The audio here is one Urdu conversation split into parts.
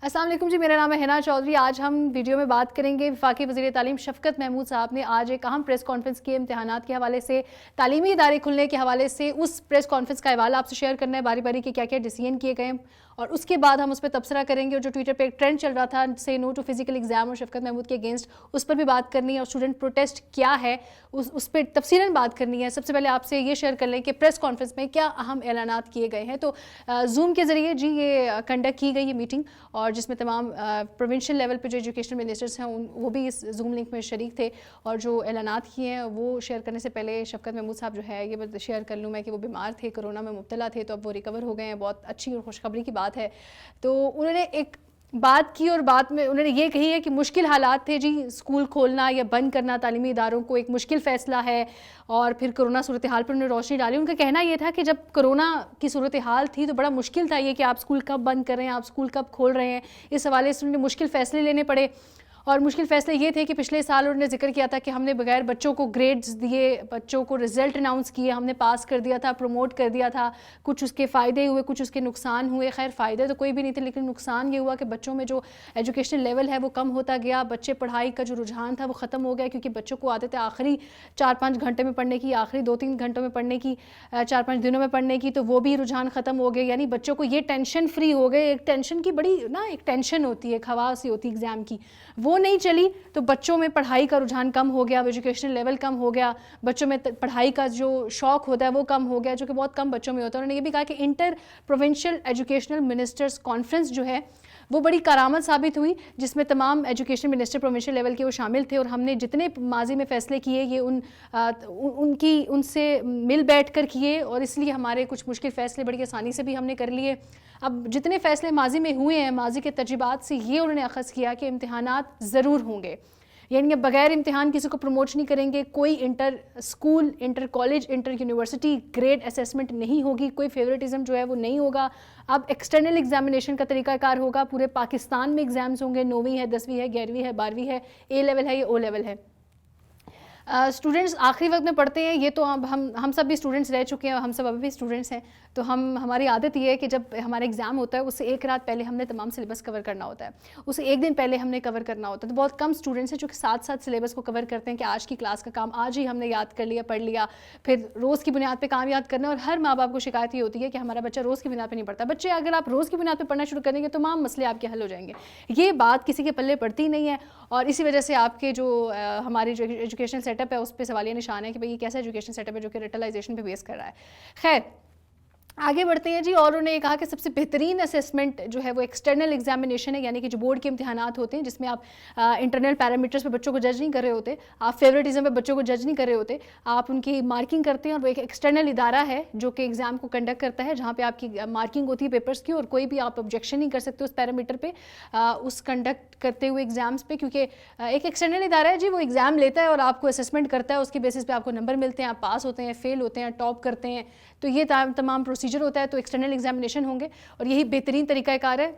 السلام علیکم جی، میرا نام ہے حنا چودھری۔ آج ہم ویڈیو میں بات کریں گے وفاقی وزیر تعلیم شفقت محمود صاحب نے آج ایک اہم پریس کانفرنس کی امتحانات کے حوالے سے، تعلیمی ادارے کھلنے کے حوالے سے۔ اس پریس کانفرنس کا حوالہ آپ سے شیئر کرنا ہے، باری باری کے کیا کیا ڈیسیژن کیے گئے، اور اس کے بعد ہم اس پہ تبصرہ کریں گے۔ اور جو ٹویٹر پہ ایک ٹرینڈ چل رہا تھا سے نو ٹو فزیکل ایگزام اور شفقت محمود کے اگینسٹ، اس پر بھی بات کرنی ہے، اور اسٹوڈنٹ پروٹیسٹ کیا ہے اس پہ تفصیلاً بات کرنی ہے۔ سب سے پہلے آپ سے یہ شیئر کر لیں کہ پریس کانفرنس میں کیا اہم اعلانات کیے گئے ہیں۔ تو زوم کے ذریعے جی یہ کنڈکٹ کی گئی یہ میٹنگ، اور جس میں تمام پروونشل لیول پہ جو ایجوکیشنل منسٹرز ہیں وہ بھی اس زوم لنک میں شریک تھے، اور جو اعلانات کیے ہیں وہ شیئر کرنے سے پہلے شفقت محمود صاحب جو ہے یہ شیئر کر لوں میں کہ وہ بیمار تھے، کرونا میں مبتلا تھے، تو اب وہ ریکور ہو گئے ہیں۔ بہت اچھی اور خوشخبری کی بات ہے۔ تو انہوں نے ایک بات کی، اور بات میں انہوں نے یہ کہی ہے کہ مشکل حالات تھے جی، اسکول کھولنا یا بند کرنا تعلیمی اداروں کو ایک مشکل فیصلہ ہے، اور پھر کرونا صورتحال پر انہوں نے روشنی ڈالی۔ ان کا کہنا یہ تھا کہ جب کرونا کی صورتحال تھی تو بڑا مشکل تھا یہ کہ آپ اسکول کب بند کر رہے ہیں، آپ اسکول کب کھول رہے ہیں۔ اس حوالے سے انہوں نے مشکل فیصلے لینے پڑے، اور مشکل فیصلے یہ تھے کہ پچھلے سال انہوں نے ذکر کیا تھا کہ ہم نے بغیر بچوں کو گریڈز دیے، بچوں کو رزلٹ اناؤنس کیے، ہم نے پاس کر دیا تھا، پروموٹ کر دیا تھا۔ کچھ اس کے فائدے ہوئے، کچھ اس کے نقصان ہوئے۔ خیر فائدے تو کوئی بھی نہیں تھے، لیکن نقصان یہ ہوا کہ بچوں میں جو ایجوکیشنل لیول ہے وہ کم ہوتا گیا، بچے پڑھائی کا جو رجحان تھا وہ ختم ہو گیا، کیونکہ بچوں کو عادت ہے آخری 4-5 گھنٹے میں پڑھنے کی، آخری 2-3 گھنٹوں میں پڑھنے کی، 4-5 دنوں میں پڑھنے کی، تو وہ بھی رجحان ختم ہو گئے۔ یعنی بچوں کو یہ ٹینشن فری ہو گئے۔ ایک ٹینشن کی بڑی ایک ٹینشن ہوتی ہے، خواص ہوتی ہے ایگزام کی، وہ نہیں چلی، تو بچوں میں پڑھائی کا رجحان کم ہو گیا، ایجوکیشنل لیول کم ہو گیا، بچوں میں پڑھائی کا جو شوق ہوتا ہے وہ کم ہو گیا، جو کہ بہت کم بچوں میں ہوتا ہے۔ انہوں نے یہ بھی کہا کہ inter provincial educational ministers conference جو ہے وہ بڑی کارآمد ثابت ہوئی، جس میں تمام ایجوکیشن منسٹر پروونشل لیول کے وہ شامل تھے، اور ہم نے جتنے ماضی میں فیصلے کیے یہ ان سے مل بیٹھ کر کیے، اور اس لیے ہمارے کچھ مشکل فیصلے بڑی آسانی سے بھی ہم نے کر لیے۔ اب جتنے فیصلے ماضی میں ہوئے ہیں، ماضی کے تجربات سے یہ انہوں نے اخذ کیا کہ امتحانات ضرور ہوں گے، یعنی بغیر امتحان کسی کو پروموٹ نہیں کریں گے، کوئی inter school, inter college, inter university grade assessment نہیں ہوگی، کوئی فیوریٹزم جو ہے وہ نہیں ہوگا۔ اب ایکسٹرنل ایگزامینیشن کا طریقہ کار ہوگا، پورے پاکستان میں ایگزامز ہوں گے، 9ویں ہے، 10ویں ہے، 11ویں ہے، 12ویں ہے، اے لیول ہے یا او لیول ہے۔ اسٹوڈنٹس آخری وقت میں پڑھتے ہیں، یہ تو ہم سب بھی اسٹوڈنٹس رہ چکے ہیں، ہم سب ابھی بھی اسٹوڈنٹس ہیں، تو ہماری عادت یہ ہے کہ جب ہمارا ایگزام ہوتا ہے اس سے ایک رات پہلے ہم نے تمام سلیبس کور کرنا ہوتا ہے، اسے ایک دن پہلے ہم نے کور کرنا ہوتا ہے۔ تو بہت کم اسٹوڈنٹس ہیں جو کہ ساتھ ساتھ سلیبس کو کور کرتے ہیں کہ آج کی کلاس کا کام آج ہی ہم نے یاد کر لیا، پڑھ لیا، پھر روز کی بنیاد پہ کام یاد کرنا۔ اور ہر ماں باپ کو شکایت یہ ہوتی ہے کہ ہمارا بچہ روز کی بنیاد پہ نہیں پڑھتا۔ بچے اگر آپ روز کی بنیاد پہ پڑھنا شروع کریں گے تو تمام مسئلے آپ کے حل ہو جائیں گے۔ یہ بات کسی کے پلے پڑتی نہیں ہے، اور اسی وجہ سے آپ کے جو ہماری جو ایجوکیشنل سیٹ اپ ہے اس پہ سوالیہ نشان ہے کہ بھئی یہ کیسا ایجوکیشن سیٹ اپ ہے جو کہ ریٹلائزیشن پہ بیس کر رہا ہے۔ خیر آگے بڑھتے ہیں جی، اور انہوں نے یہ کہا کہ سب سے بہترین اسیسمنٹ جو ہے وہ ایکسٹرنل ایگزامینیشن ہے، یعنی کہ جو بورڈ کے امتحانات ہوتے ہیں جس میں آپ انٹرنل پیرامیٹرز پہ بچوں کو جج نہیں کر رہے ہوتے، آپ فیوریٹزم پہ بچوں کو جج نہیں کر رہے ہوتے، آپ ان کی مارکنگ کرتے ہیں، اور وہ ایک ایکسٹرنل ادارہ ہے جو کہ ایگزام کو کنڈکٹ کرتا ہے، جہاں پہ آپ کی مارکنگ ہوتی ہے پیپرز کی، اور کوئی بھی آپ آبجیکشن نہیں کر سکتے اس پیرامیٹر پہ اس کنڈکٹ کرتے ہوئے ایگزامس پہ، کیونکہ ایک ایکسٹرنل ادارہ ہے جی، وہ ایگزام لیتا ہے اور آپ کو اسیسمنٹ کرتا ہے، اس کی بیسس پہ آپ کو نمبر ملتے ہیں، آپ پاس ہوتے ہیں، فیل ہوتے ہیں، ٹاپ کرتے ہیں، تو یہ تمام پروسیجر ہوتا ہے۔ تو ایکسٹرنل ایگزامینیشن ہوں گے، اور یہی بہترین طریقہ کار ہے۔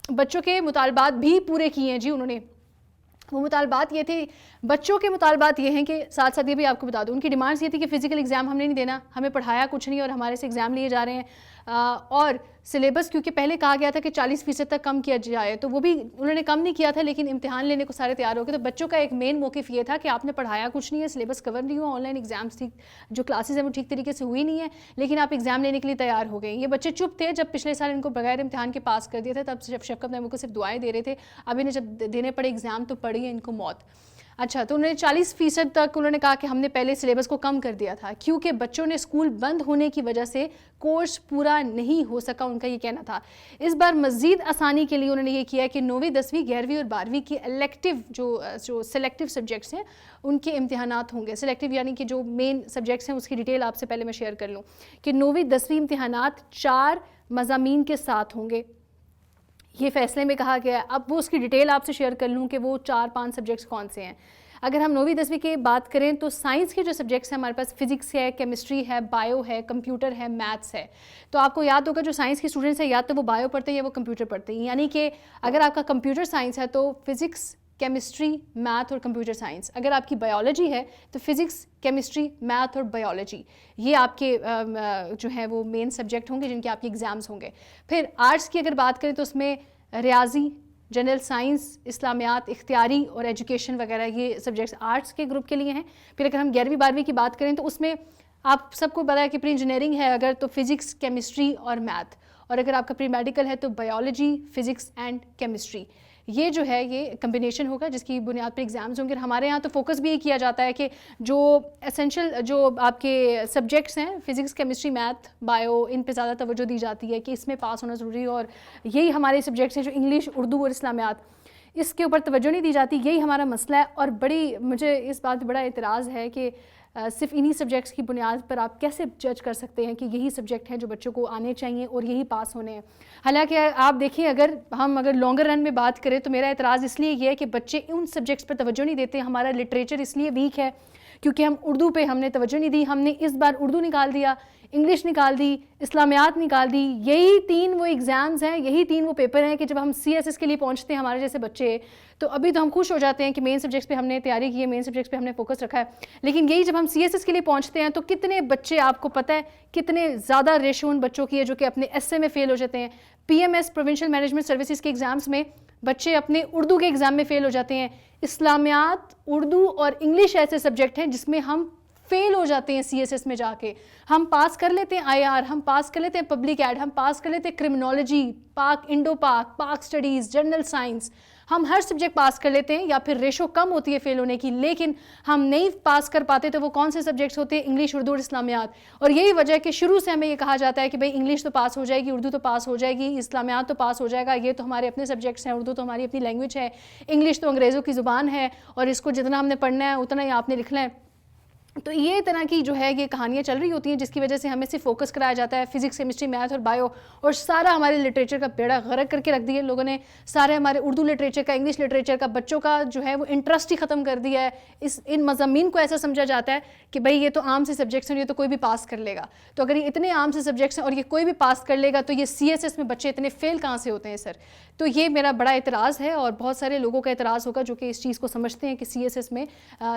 بچوں کے مطالبات بھی پورے کیے ہیں جی انہوں نے۔ وہ مطالبات یہ تھے، بچوں کے مطالبات یہ ہیں کہ ساتھ ساتھ یہ بھی آپ کو بتا دوں، ان کی ڈیمانڈس یہ تھی کہ فزیکل ایگزام ہم نے نہیں دینا، ہمیں پڑھایا کچھ نہیں اور ہمارے سے ایگزام لیے جا رہے ہیں، اور سلیبس کیونکہ پہلے کہا گیا تھا کہ 40% تک کم کیا جائے، تو وہ بھی انہوں نے کم نہیں کیا تھا، لیکن امتحان لینے کو سارے تیار ہو گئے۔ تو بچوں کا ایک مین موقف یہ تھا کہ آپ نے پڑھایا کچھ نہیں ہے، سلیبس کور نہیں ہوا، آن لائن ایگزامس جو کلاسز ہیں وہ ٹھیک طریقے سے ہوئی نہیں ہے، لیکن آپ ایگزام لینے کے لیے تیار ہو گئے۔ یہ بچے چپ تھے جب پچھلے سال ان کو بغیر امتحان کے پاس کر دیا تھا، تب جب شفقت محمود کو صرف دعائیں دے رہے تھے، اب انہیں جب دینے پڑے ایگزام تو پڑی ہے ان کو موت۔ اچھا، تو انہوں نے 40% تک انہوں نے کہا کہ ہم نے پہلے سلیبس کو کم کر دیا تھا، کیونکہ بچوں نے اسکول بند ہونے کی وجہ سے کورس پورا نہیں ہو سکا، ان کا یہ کہنا تھا۔ اس بار مزید آسانی کے لیے انہوں نے یہ کیا کہ 9ویں 10ویں 11ویں اور 12ویں کی الیکٹیو جو سلیکٹیو سبجیکٹس ہیں ان کے امتحانات ہوں گے۔ سلیکٹیو یعنی کہ جو مین سبجیکٹس ہیں اس کی ڈیٹیل آپ سے پہلے میں شیئر کر لوں کہ 9ویں 10ویں امتحانات 4 مضامین کے ساتھ ہوں گے، یہ فیصلے میں کہا گیا ہے۔ اب وہ اس کی ڈیٹیل آپ سے شیئر کر لوں کہ وہ 4-5 سبجیکٹس کون سے ہیں۔ اگر ہم 9ویں 10ویں کی بات کریں تو سائنس کے جو سبجیکٹس ہیں ہمارے پاس فزکس ہے، کیمسٹری ہے، بایو ہے، کمپیوٹر ہے، میتھس ہے۔ تو آپ کو یاد ہوگا جو سائنس کے اسٹوڈنٹس ہیں یا تو وہ بایو پڑھتے ہیں یا وہ کمپیوٹر پڑھتے ہیں، یعنی کہ اگر آپ کا کمپیوٹر سائنس ہے تو فزکس، کیمسٹری، میتھ اور کمپیوٹر سائنس۔ اگر آپ کی بایولوجی ہے تو فزکس، کیمسٹری، میتھ اور بایولوجی، یہ آپ کے جو ہیں وہ مین سبجیکٹ ہوں گے جن کے آپ کے ایگزامس ہوں گے۔ پھر آرٹس کی اگر بات کریں تو اس میں ریاضی, جنرل سائنس, اسلامیات, اختیاری اور ایجوکیشن وغیرہ یہ سبجیکٹس آرٹس کے گروپ کے لیے ہیں. پھر اگر ہم 11ویں 12ویں کی بات کریں تو اس میں آپ سب کو پتا ہے کہ پری انجینئرنگ ہے اگر تو فزکس, کیمسٹری اور میتھ, اور اگر آپ کا پری میڈیکل ہے تو بایولوجی, فزکس اینڈ کیمسٹری. یہ جو ہے یہ کمبینیشن ہوگا جس کی بنیاد پر ایگزامز ہوں گے. ہمارے یہاں تو فوکس بھی یہ کیا جاتا ہے کہ جو اسینشل جو آپ کے سبجیکٹس ہیں فزکس, کیمسٹری, میتھ, بایو, ان پہ زیادہ توجہ دی جاتی ہے کہ اس میں پاس ہونا ضروری ہے. اور یہی ہمارے سبجیکٹس ہیں جو انگلش, اردو اور اسلامیات, اس کے اوپر توجہ نہیں دی جاتی. یہی ہمارا مسئلہ ہے. اور مجھے اس بات پہ بڑا اعتراض ہے کہ صرف انہی سبجیکٹس کی بنیاد پر آپ کیسے جج کر سکتے ہیں کہ یہی سبجیکٹ ہیں جو بچوں کو آنے چاہیے اور یہی پاس ہونے ہیں. حالانکہ آپ دیکھیں اگر لانگر رن میں بات کریں تو میرا اعتراض اس لیے یہ ہے کہ بچے ان سبجیکٹس پر توجہ نہیں دیتے. ہمارا لٹریچر اس لیے ویک ہے کیونکہ ہم اردو پہ ہم نے توجہ نہیں دی. ہم نے اس بار اردو نکال دیا, انگلش نکال دی, اسلامیات نکال دی. یہی 3 وہ ایگزامز ہیں, یہی 3 وہ پیپر ہیں کہ جب ہم CSS کے لیے پہنچتے ہیں ہمارے جیسے بچے تو ابھی تو ہم خوش ہو جاتے ہیں کہ مین سبجیکٹس پہ ہم نے تیاری کی ہے, مین سبجیکٹس پہ ہم نے فوکس رکھا ہے. لیکن یہی جب ہم CSS کے لیے پہنچتے ہیں تو کتنے بچے, آپ کو پتہ ہے کتنے زیادہ ریشو ان بچوں کی ہے جو کہ اپنے SA میں فیل ہو جاتے ہیں. PMS پروونشل مینجمنٹ سروسز کے ایگزامز میں بچے اپنے اردو کے ایگزام میں فیل ہو جاتے ہیں. اسلامیات, اردو اور انگلش ایسے سبجیکٹ ہیں جس میں ہم فیل ہو جاتے ہیں CSS میں جا کے. ہم پاس کر لیتے ہیں IR, ہم پاس کر لیتے ہیں پبلک ایڈ, ہم پاس کر لیتے ہیں کرمنالوجی, پاک, انڈو پاک, پاک سٹڈیز, جنرل سائنس, ہم ہر سبجیکٹ پاس کر لیتے ہیں یا پھر ریشو کم ہوتی ہے فیل ہونے کی. لیکن ہم نہیں پاس کر پاتے تو وہ کون سے سبجیکٹس ہوتے ہیں؟ انگلش, اردو اور اسلامیات. اور یہی وجہ ہے کہ شروع سے ہمیں یہ کہا جاتا ہے کہ بھئی انگلش تو پاس ہو جائے گی, اردو تو پاس ہو جائے گی, اسلامیات تو پاس ہو جائے گا, یہ تو ہمارے اپنے سبجیکٹس ہیں, اردو تو ہماری اپنی لینگویج ہے, انگلش تو انگریزوں کی زبان ہے اور اس کو جتنا ہم نے پڑھنا ہے اتنا ہی آپ نے لکھنا ہے. تو یہ طرح کی جو ہے یہ کہانیاں چل رہی ہوتی ہیں جس کی وجہ سے ہمیں صرف فوکس کرایا جاتا ہے فزکس, کیمسٹری, میتھ اور بایو, اور سارا ہمارے لٹریچر کا بیڑا غرق کر کے رکھ دیا لوگوں نے. سارے ہمارے اردو لٹریچر کا, انگلش لٹریچر کا بچوں کا جو ہے وہ انٹرسٹ ہی ختم کر دیا ہے. ان مضامین کو ایسا سمجھا جاتا ہے کہ بھئی یہ تو عام سے سبجیکٹس ہیں, یہ تو کوئی بھی پاس کر لے گا. تو اگر یہ اتنے عام سے سبجیکٹس ہیں اور یہ کوئی بھی پاس کر لے گا تو یہ CSS میں بچے اتنے فیل کہاں سے ہوتے ہیں سر؟ تو یہ میرا بڑا اعتراض ہے اور بہت سارے لوگوں کا اعتراض ہوگا جو کہ اس چیز کو سمجھتے ہیں کہ CSS میں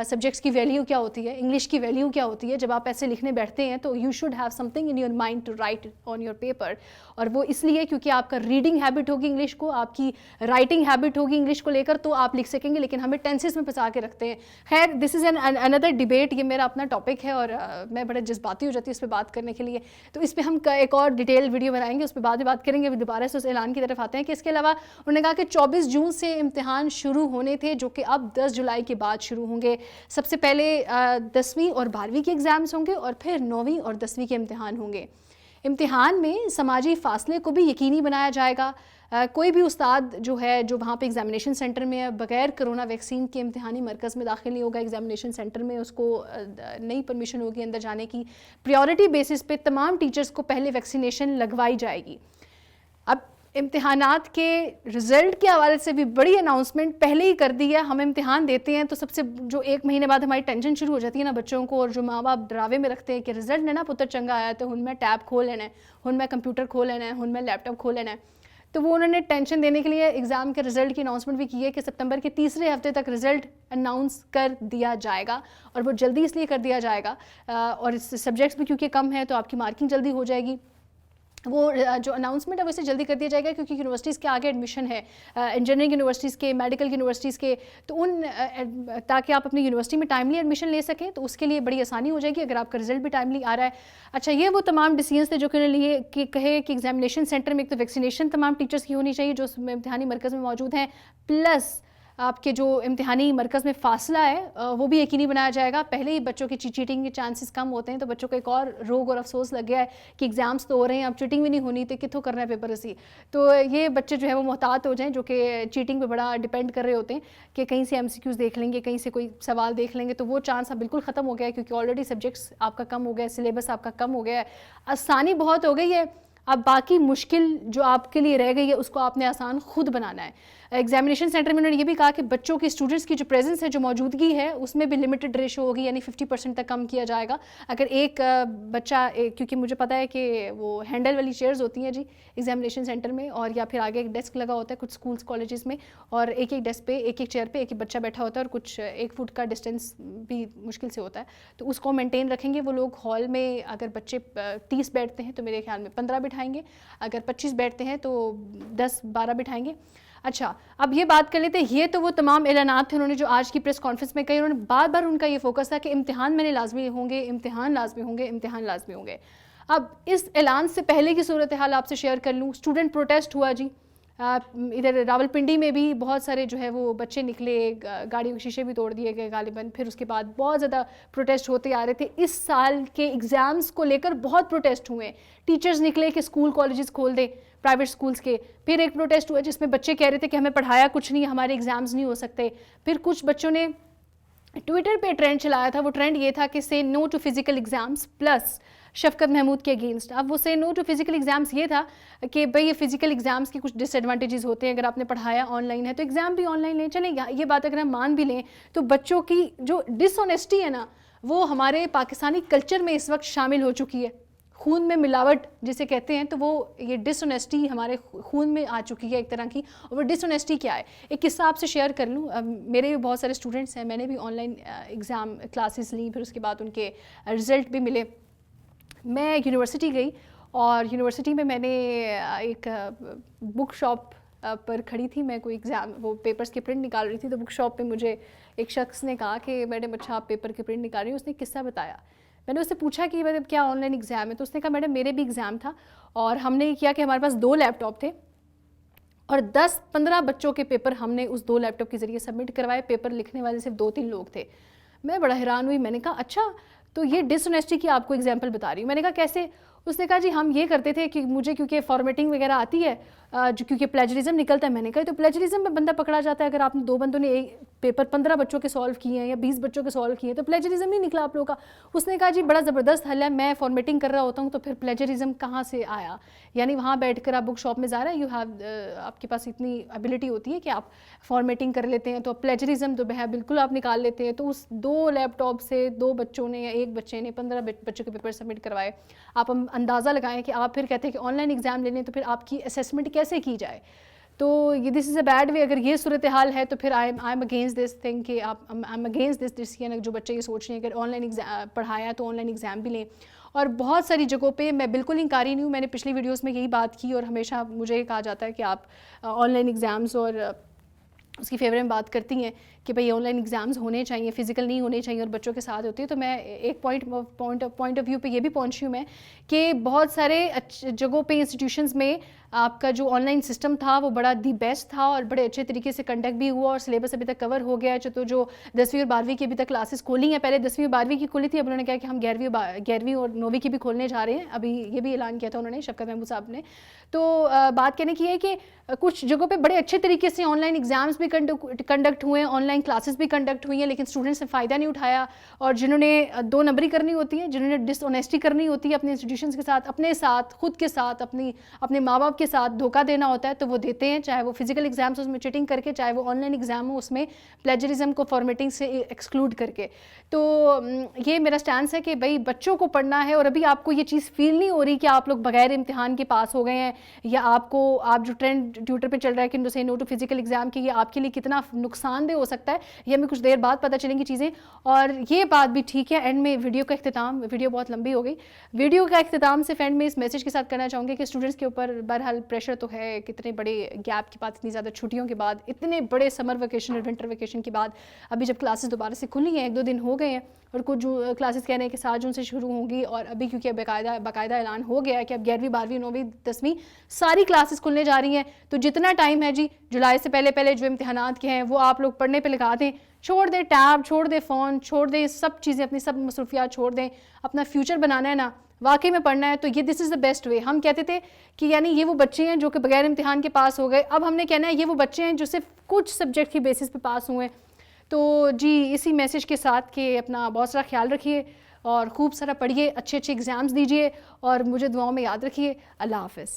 سبجیکٹس کی ویلیو کیا ہوتی ہے, انگلش کی ویلیو کیا ہوتی ہے. جب آپ ایسے لکھنے بیٹھتے ہیں تو you should have something in your mind to write on your paper. اور وہ اس لیے کیونکہ آپ کا ریڈنگ ہیبٹ ہوگی انگلش کو, آپ کی رائٹنگ ہیبٹ ہوگی انگلش کو لے کر, تو آپ لکھ سکیں گے. لیکن ہمیں ٹینسز میں پھنسا کے رکھتے ہیں. خیر, دس از اندر ڈیبیٹ, یہ میرا اپنا ٹاپک ہے اور میں بڑے جذباتی ہو جاتی ہوں اس پہ بات کرنے کے لیے. تو اس پہ ہم ایک اور ڈیٹیل ویڈیو بنائیں گے, اس پہ بعد میں بات کریں گے. دوبارہ سے اس اعلان کی طرف آتے ہیں کہ اس کے علاوہ انہوں نے کہا کہ 24 جون سے امتحان شروع ہونے تھے جو کہ اب 10 جولائی کے بعد شروع ہوں گے. سب سے پہلے 10ویں اور 12ویں کے ایگزامز ہوں گے اور پھر 9ویں اور 10ویں کے امتحان ہوں گے. امتحان میں سماجی فاصلے کو بھی یقینی بنایا جائے گا. کوئی بھی استاد جو ہے جو وہاں پہ ایگزامینیشن سینٹر میں ہے بغیر کرونا ویکسین کے امتحانی مرکز میں داخل نہیں ہوگا. ایگزامینیشن سینٹر میں اس کو نئی پرمیشن ہوگی اندر جانے کی. پریورٹی بیسس پہ تمام ٹیچرز کو پہلے ویکسینیشن لگوائی جائے گی. اب امتحانات کے رزلٹ کے حوالے سے بھی بڑی اناؤنسمنٹ پہلے ہی کر دی ہے. ہم امتحان دیتے ہیں تو سب سے جو 1 مہینے بعد ہماری ٹینشن شروع ہو جاتی ہے نا بچوں کو, اور جو ماں باپ ڈراوے میں رکھتے ہیں کہ رزلٹ نے نا پتر چنگا آیا تو ہن میں ٹیب کھول لینا ہے, ہن میں کمپیوٹر کھول لینا ہے, ہن میں لیپ ٹاپ کھول لینا ہے. تو وہ انہوں نے ٹینشن دینے کے لیے ایگزام کے رزلٹ کی اناؤنسمنٹ بھی کی ہے کہ سپتمبر کے تیسرے ہفتے تک رزلٹ اناؤنس کر دیا جائے گا. اور وہ جلدی اس لیے کر دیا جائے گا اور اس سبجیکٹس بھی کیونکہ کم ہیں تو آپ کی مارکنگ جلدی ہو جائے گی. وہ جو اناؤنسمنٹ ہے وہ اسے جلدی کر دیا جائے گا کیونکہ یونیورسٹیز کے آگے ایڈمیشن ہے, انجینئرنگ یونیورسٹیز کے, میڈیکل یونیورسٹیز کے, تو ان تاکہ آپ اپنی یونیورسٹی میں ٹائملی ایڈمیشن لے سکیں تو اس کے لیے بڑی آسانی ہو جائے گی اگر آپ کا رزلٹ بھی ٹائملی آ رہا ہے. اچھا, یہ وہ تمام ڈیسیژنس تھے جو کہ انہوں نے لیے کہ کہے کہ ایگزامینیشن سینٹر میں ایک تو ویکسینیشن تمام ٹیچرز کی ہونی چاہیے جو امتحانی مرکز میں موجود ہیں, پلس آپ کے جو امتحانی مرکز میں فاصلہ ہے وہ بھی یقینی بنایا جائے گا. پہلے ہی بچوں کی چیٹنگ کے چانسز کم ہوتے ہیں تو بچوں کو ایک اور روگ اور افسوس لگ گیا ہے کہ ایگزامس تو ہو رہے ہیں, اب چیٹنگ بھی نہیں ہونی تو کتوں کرنا ہے پیپر اسی. تو یہ بچے جو ہے وہ محتاط ہو جائیں جو کہ چیٹنگ پہ بڑا ڈیپینڈ کر رہے ہوتے ہیں کہ کہیں سے MCQs دیکھ لیں گے, کہیں سے کوئی سوال دیکھ لیں گے, تو وہ چانس اب بالکل ختم ہو گیا ہے کیونکہ آلریڈی سبجیکٹس آپ کا کم ہو گیا ہے, سلیبس آپ کا کم ہو گیا ہے, آسانی بہت ہو گئی ہے. اب باقی مشکل جو آپ کے لیے رہ گئی ہے اس کو آپ نے آسان خود بنانا ہے. ایگزامینیشن سینٹر میں انہوں نے یہ بھی کہا کہ بچوں کی اسٹوڈنٹس کی جو پریزنس ہے, جو موجودگی ہے, اس میں بھی لمیٹڈ ریشو ہوگی, یعنی 50% تک کم کیا جائے گا. اگر ایک بچہ, کیونکہ مجھے پتا ہے کہ وہ ہینڈل والی چیئرز ہوتی ہیں جی ایگزامینیشن سینٹر میں, اور یا پھر آگے ایک ڈیسک لگا ہوتا ہے کچھ اسکولس کالجز میں, اور ایک ڈیسک پہ ایک چیئر پہ ایک بچہ بیٹھا ہوتا ہے, اور کچھ 1 فٹ کا ڈسٹینس بھی مشکل سے ہوتا ہے, تو اس کو مینٹین رکھیں گے وہ لوگ. ہال میں اگر بچے 30 بیٹھتے ہیں تو میرے خیال میں 15 بٹھائیں گے, اگر 25 بیٹھتے ہیں تو 10-12 بٹھائیں گے. اچھا, اب یہ بات کر لیتے ہیں, یہ تو وہ تمام اعلانات تھے انہوں نے جو آج کی پریس کانفرنس میں کہی. انہوں نے بار بار ان کا یہ فوکس تھا کہ امتحان میں نے لازمی ہوں گے, امتحان لازمی ہوں گے, امتحان لازمی ہوں گے. اب اس اعلان سے پہلے کی صورتحال آپ سے شیئر کر لوں. اسٹوڈنٹ پروٹیسٹ ہوا جی, ادھر راولپنڈی میں بھی بہت سارے جو ہے وہ بچے نکلے, گاڑیوں کے شیشے بھی توڑ دیے گئے غالباً. پھر اس کے بعد بہت زیادہ پروٹیسٹ ہوتے آ رہے تھے. اس سال کے ایگزامز کو لے کر بہت پروٹیسٹ ہوئے. ٹیچرز نکلے کہ اسکول کالجز کھول دیں پرائیویٹ اسکولز کے. پھر ایک پروٹیسٹ ہوا جس میں بچے کہہ رہے تھے کہ ہمیں پڑھایا کچھ نہیں, ہمارے ایگزامز نہیں ہو سکتے. پھر کچھ بچوں نے ٹویٹر پہ ٹرینڈ چلایا تھا. وہ ٹرینڈ یہ تھا کہ سے نو ٹو فزیکل ایگزامز پلس شفقت محمود کے اگینسٹ. اب وہ سے نو ٹو فزیکل ایگزامز یہ تھا کہ بھئی یہ فزیکل ایگزامز کی کچھ ڈس ایڈوانٹیجز ہوتے ہیں. اگر آپ نے پڑھایا آن لائن ہے تو ایگزام بھی آن لائن لیں. چلیں یہ بات اگر ہم مان بھی لیں تو بچوں کی جو ڈس آنیسٹی ہے نا وہ ہمارے پاکستانی کلچر میں اس وقت شامل ہو چکی ہے. خون میں ملاوٹ جسے کہتے ہیں, تو وہ یہ ڈس آنیسٹی ہمارے خون میں آ چکی ہے ایک طرح کی. اور وہ ڈس آنیسٹی کیا ہے, ایک قصہ آپ سے شیئر کر لوں. میرے بھی بہت سارے اسٹوڈنٹس ہیں, میں نے بھی آن لائن ایگزام کلاسز لیں, پھر اس کے بعد ان کے رزلٹ بھی ملے. میں یونیورسٹی گئی اور یونیورسٹی میں میں نے ایک بک شاپ پر کھڑی تھی. میں کوئی ایگزام وہ پیپرز کے پرنٹ نکال رہی تھی, تو بک شاپ پہ مجھے ایک شخص نے کہا کہ میڈم اچھا آپ پیپر کے پرنٹ نکال رہی ہیں. اس نے قصہ بتایا. میں نے اس سے پوچھا کہ مطلب کیا آن لائن ایگزام ہے, تو اس نے کہا میڈم میرے بھی ایگزام تھا اور ہم نے یہ کیا کہ ہمارے پاس 2 لیپ ٹاپ تھے اور 10-15 بچوں کے پیپر ہم نے اس 2 لیپ ٹاپ کے ذریعے سبمٹ کروائے. پیپر لکھنے والے صرف 2-3 لوگ تھے. میں بڑا حیران ہوئی. میں نے کہا اچھا تو یہ ڈس آنیسٹی کی آپ کو ایگزامپل بتا رہی ہوں. میں نے کہا کیسے؟ اس نے کہا جی ہم یہ کرتے تھے کہ مجھے کیونکہ فارمیٹنگ وغیرہ آتی ہے, جو کیونکہ پلیجرزم نکلتا ہے. میں نے کہا تو پلیجرزم میں بندہ پکڑا جاتا ہے. اگر آپ نے 2 بندوں نے ایک پیپر 15 بچوں کے سالو کیے ہیں یا 20 بچوں کے سالو کیے ہیں تو پلیجرزم نہیں نکلا آپ لوگوں کا. اس نے کہا جی بڑا زبردست حل ہے, میں فارمیٹنگ کر رہا ہوتا ہوں تو پھر پلیجرزم کہاں سے آیا؟ یعنی وہاں بیٹھ کر آپ بک شاپ میں ظاہر ہے آپ کے پاس اتنی ایبلٹی ہوتی ہے کہ آپ فارمیٹنگ کر لیتے ہیں, تو پلیجرزم تو بالکل آپ نکال لیتے ہیں. تو اس 2 لیپ ٹاپ سے 2 بچوں نے یا 1 بچے نے 15 بچوں کے پیپر سبمٹ کروائے. آپ اندازہ لگائیں کہ آپ پھر کہتے ہیں کہ آن لائن ایگزام لے لیں تو پھر آپ کی اسیسمنٹ کیسے کی جائے. تو یہ دس از اے بیڈ وے. اگر یہ صورتحال ہے تو پھر I am against this thing کہ I am against this decision. جو بچے یہ سوچ رہے ہیں اگر آن لائن پڑھایا تو آن لائن ایگزام بھی لیں. اور بہت ساری جگہوں پہ میں بالکل انکاری نہیں ہوں, میں نے پچھلی ویڈیوز میں یہی بات کی اور ہمیشہ مجھے کہا جاتا ہے کہ آپ آن لائن ایگزامز اور اس کی فیور میں بات کرتی ہیں کہ بھئی آن لائن ایگزامز ہونے چاہیے, فزیکل نہیں ہونے چاہیے اور بچوں کے ساتھ ہوتی ہے. تو میں ایک پوائنٹ آف ویو پہ یہ بھی پہنچی ہوں میں کہ بہت سارے جگہوں پہ انسٹیٹیوشنز میں آپ کا جو آن لائن سسٹم تھا وہ بڑا دی بیسٹ تھا اور بڑے اچھے طریقے سے کنڈکٹ بھی ہوا اور سلیبس ابھی تک کور ہو گیا ہے. تو جو 10ویں اور 12ویں کی ابھی تک کلاسز کھولی ہیں, پہلے 10ویں اور 12ویں کی کھولی تھی, اب انہوں نے کہا کہ ہم 11ویں اور 9ویں کی بھی کھولنے جا رہے ہیں. ابھی یہ بھی اعلان کیا تھا انہوں نے, شفقت محمود صاحب نے. تو بات کہنے کی ہے کہ کچھ جگہوں پہ بڑے اچھے طریقے سے آن لائن ایگزامز بھی کنڈکٹ ہوئے ہیں, آن لائن کلاسز بھی کنڈکٹ ہوئی ہیں, لیکن اسٹوڈنٹس نے فائدہ نہیں اٹھایا. اور جنہوں نے 2 نمبری کرنی ہوتی ہے, جنہوں نے ڈس آنیسٹی کرنی ہوتی ہے اپنے انسٹیٹیوشنس کے ساتھ, اپنے ساتھ, خود کے ساتھ, اپنے ماں باپ کے ساتھ دھوکہ دینا ہوتا ہے تو وہ دیتے ہیں. چاہے وہ فزیکل ایگزامس اس میں چیٹنگ کر کے, چاہے وہ آن لائن ایگزام ہو اس میں پلیجرزم کو فارمیٹنگ سے ایکسکلوڈ کر کے. تو یہ میرا سٹینس ہے کہ بھئی بچوں کو پڑھنا ہے اور ابھی آپ کو یہ چیز فیل نہیں ہو رہی کہ آپ لوگ بغیر امتحان کے پاس ہو گئے ہیں, یا آپ جو ٹرینڈ ٹویٹر پہ چل رہا ہے کہ سے نو ٹو فزیکل ایگزام کی, یہ آپ کے لیے کتنا نقصان دہ ہو سکتا ہے, یہ ہمیں کچھ دیر بعد پتہ چلیں گی چیزیں. اور یہ بات بھی ٹھیک ہے, اینڈ میں ویڈیو کا اختتام, ویڈیو بہت لمبی ہو گئی, ویڈیو کا اختتام صرف اینڈ میں اس میسج کے ساتھ کرنا چاہوں گی کہ اسٹوڈنٹس کے اوپر بہرحال پریشر تو ہے, کتنے بڑے گیپ کے بعد, اتنی زیادہ چھٹیوں کے بعد, اتنے بڑے سمر ویکیشن اور ونٹر ویکیشن کے بعد ابھی جب کلاسز دوبارہ سے کھلی ہیں, 1-2 دن ہو گئے ہیں اور کچھ کلاسز کہہ رہے ہیں کہ 7 جون سے شروع ہوں گی. اور ابھی کیونکہ باقاعدہ اعلان ہو گیا ہے کہ اب 11ویں 12ویں 9ویں 10ویں ساری کلاسز کھلنے جا رہی ہیں, تو جتنا ٹائم ہے جی جولائی سے پہلے جو امتحانات کے ہیں وہ آپ لوگ پڑھنے پہ لگا دیں, چھوڑ دیں ٹیب, چھوڑ دیں فون, چھوڑ دیں سب چیزیں, اپنی سب مصروفیات چھوڑ دیں. اپنا فیوچر بنانا ہے نا, واقعی میں پڑھنا ہے, تو یہ دس از دا بیسٹ وے. ہم کہتے تھے کہ یعنی یہ وہ بچے ہیں جو کہ بغیر امتحان کے پاس ہو گئے, اب ہم نے کہنا ہے یہ وہ بچے ہیں جو صرف کچھ سبجیکٹ کی بیسس پہ پاس ہوئے. تو جی اسی میسج کے ساتھ کہ اپنا بہت سارا خیال رکھیے اور خوب سارا پڑھیے, اچھے ایگزامز دیجیے اور مجھے دعاؤں میں یاد رکھیے. اللہ حافظ.